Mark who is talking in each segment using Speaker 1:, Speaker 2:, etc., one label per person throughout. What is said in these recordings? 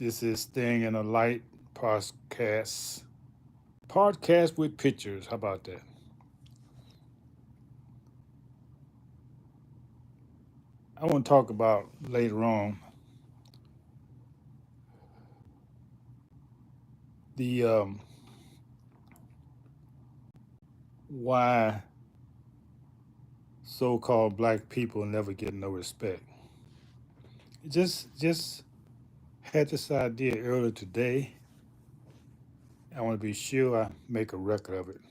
Speaker 1: This is Staying in a Light podcast. Podcast with pictures. How about that? I want to talk about later on the why so-called black people never get no respect. Just had this idea earlier today. I want to be sure I make a record of it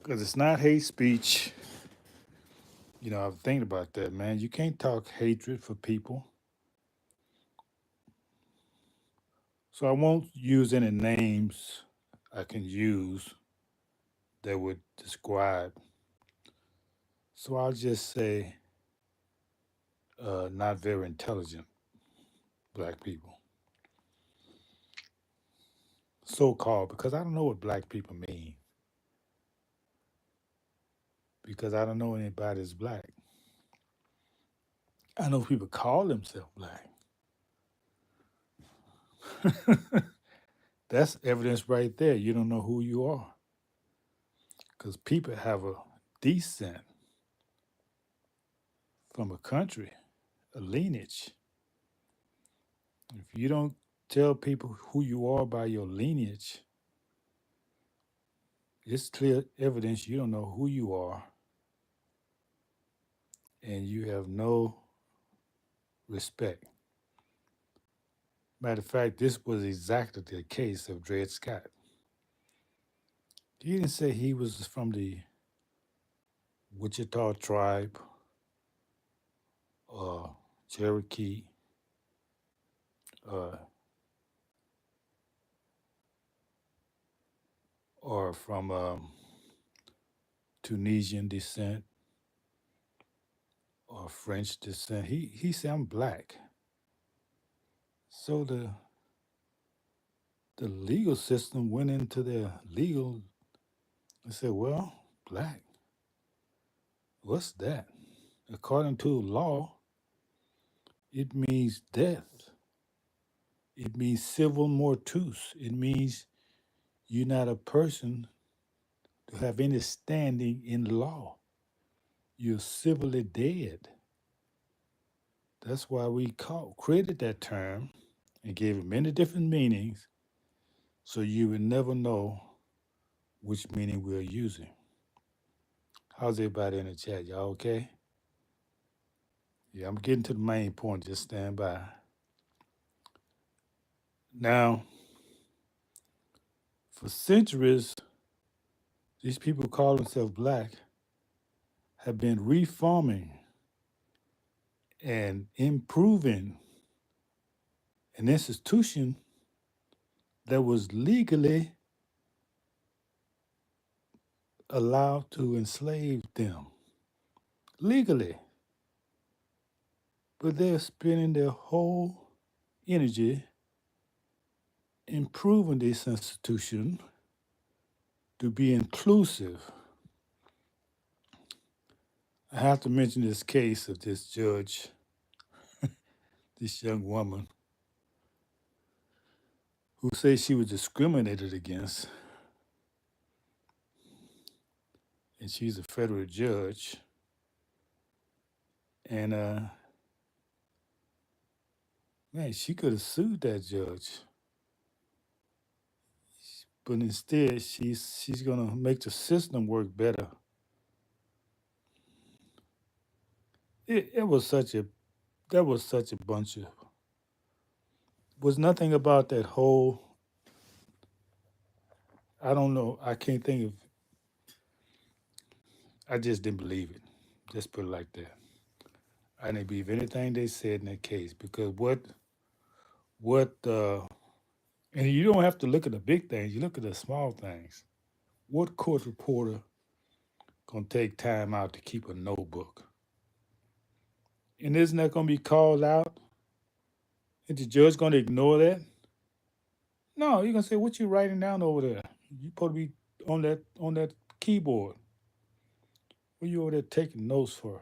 Speaker 1: because it's not hate speech. I'm thinking about that, man. You can't talk hatred for people. So I won't use any names I can use that would describe. So I'll just say not very intelligent black people, so called, because I don't know what black people mean, because I don't know anybody that's black. I know people call themselves black. That's evidence right there. You don't know who you are, because people have a descent from a country, a lineage. If you don't tell people who you are by your lineage, it's clear evidence you don't know who you are and you have no respect. Matter of fact, this was exactly the case of Dred Scott. He didn't say he was from the Wichita tribe or Cherokee uh, or from Tunisian descent or French descent. He said, I'm black. So the legal system went into their legal and said, well, black, what's that? According to law, it means death. It means civil mortus. It means you're not a person to have any standing in law. You're civilly dead. That's why we created that term and gave it many different meanings so you would never know which meaning we're using. How's everybody in the chat? Y'all okay? Yeah, I'm getting to the main point. Just stand by. Now, for centuries, these people who call themselves black have been reforming and improving an institution that was legally allowed to enslave them. Legally. But they're spending their whole energy improving this institution to be inclusive. I have to mention this case of this judge, this young woman, who says she was discriminated against, and she's a federal judge. And man, she could have sued that judge, but instead she's gonna make the system work better. It was such a that was such a bunch of was nothing about that whole. I don't know. I can't think of. I just didn't believe it. Just put it like that. I didn't believe anything they said in that case because what and you don't have to look at the big things. You look at the small things. What court reporter gonna take time out to keep a notebook? And isn't that gonna be called out? And the judge gonna ignore that? No, you're gonna say, "What you writing down over there? You supposed to be on that keyboard. What you over there taking notes for?"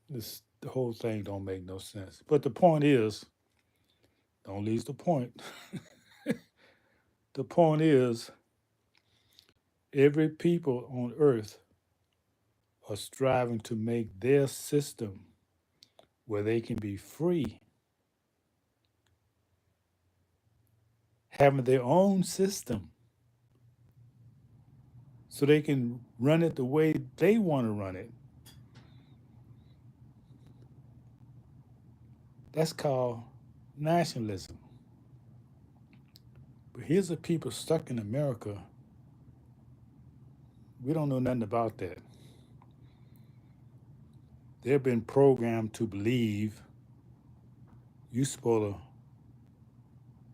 Speaker 1: This The whole thing don't make no sense. But the point is, don't lose the point. The point is, every people on earth are striving to make their system where they can be free, having their own system so they can run it the way they want to run it. That's called nationalism. But here's the people stuck in America. We don't know nothing about that. They've been programmed to believe you're supposed to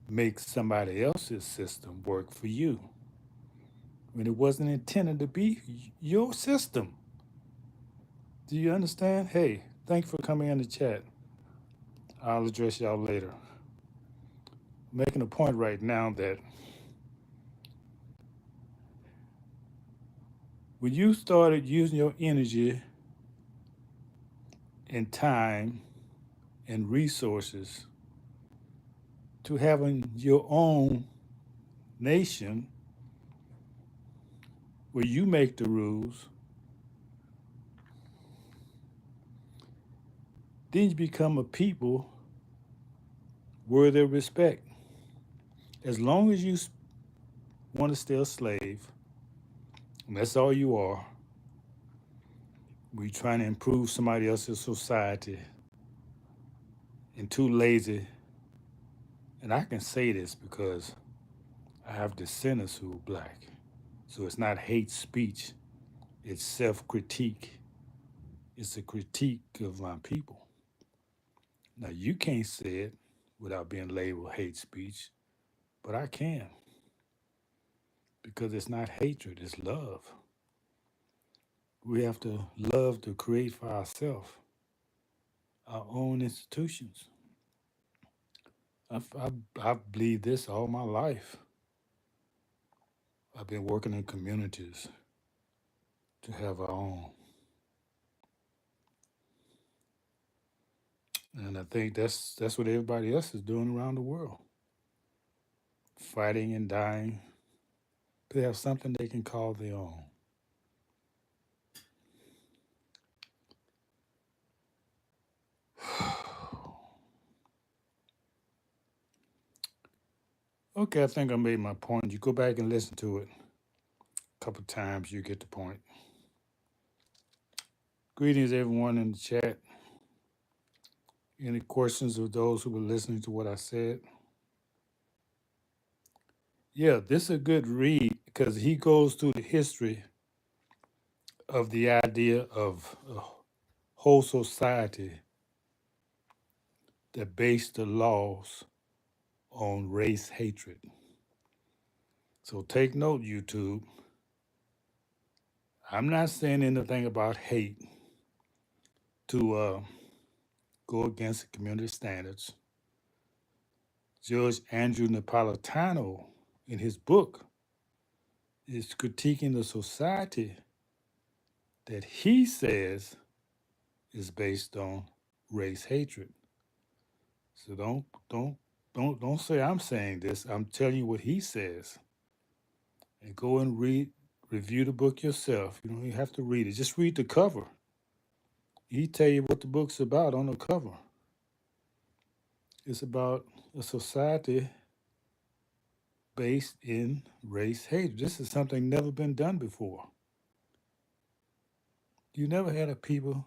Speaker 1: make somebody else's system work for you when it wasn't intended to be your system. Do you understand? Hey, thank you for coming in the chat. I'll address y'all later. I'm making a point right now that when you started using your energy and time and resources to having your own nation where you make the rules, then you become a people worthy of respect. As long as you want to stay a slave, and that's all you are, we trying to improve somebody else's society and too lazy. And I can say this because I have descendants who are black. So it's not hate speech, it's self critique. It's a critique of my people. Now, you can't say it without being labeled hate speech, but I can because it's not hatred, it's love. We have to love to create for ourselves our own institutions. I've believed this all my life. I've been working in communities to have our own. And I think that's what everybody else is doing around the world. Fighting and dying to have something they can call their own. Okay, I think I made my point. You go back and listen to it a couple times, you get the point. Greetings, everyone in the chat. Any questions of those who were listening to what I said? Yeah, this is a good read because he goes through the history of the idea of a whole society that based the laws on race hatred. So take note, YouTube. I'm not saying anything about hate to go against the community standards. Judge Andrew Napolitano, in his book, is critiquing the society that he says is based on race hatred. So don't say I'm saying this. I'm telling you what he says. And go and review the book yourself. You don't even have to read it. Just read the cover. He tell you what the book's about on the cover. It's about a society based in race hate. This is something never been done before. You never had a people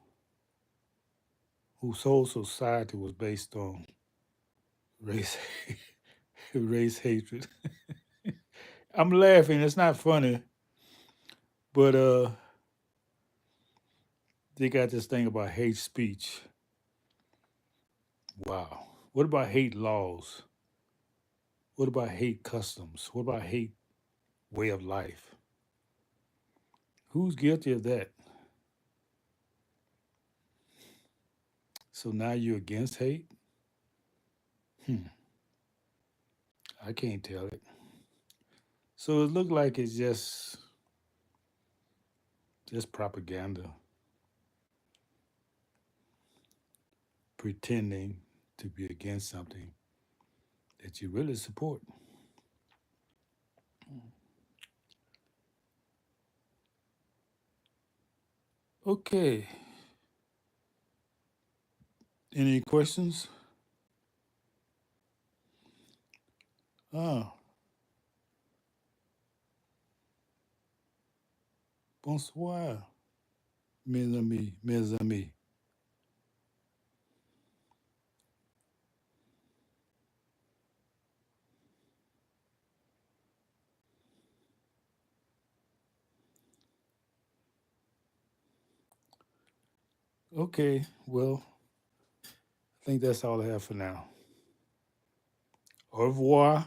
Speaker 1: whose whole society was based on race race hatred. I'm laughing. It's not funny, but they got this thing about hate speech. Wow. What about hate laws? What about hate customs? What about hate way of life? Who's guilty of that? So now you're against hate? Hmm. I can't tell it. So it looked like it's just propaganda. pretending to be against something that you really support. Okay. Any questions? Ah, bonsoir, mes amis, mes amis. Okay, well, I think that's all I have for now. Au revoir.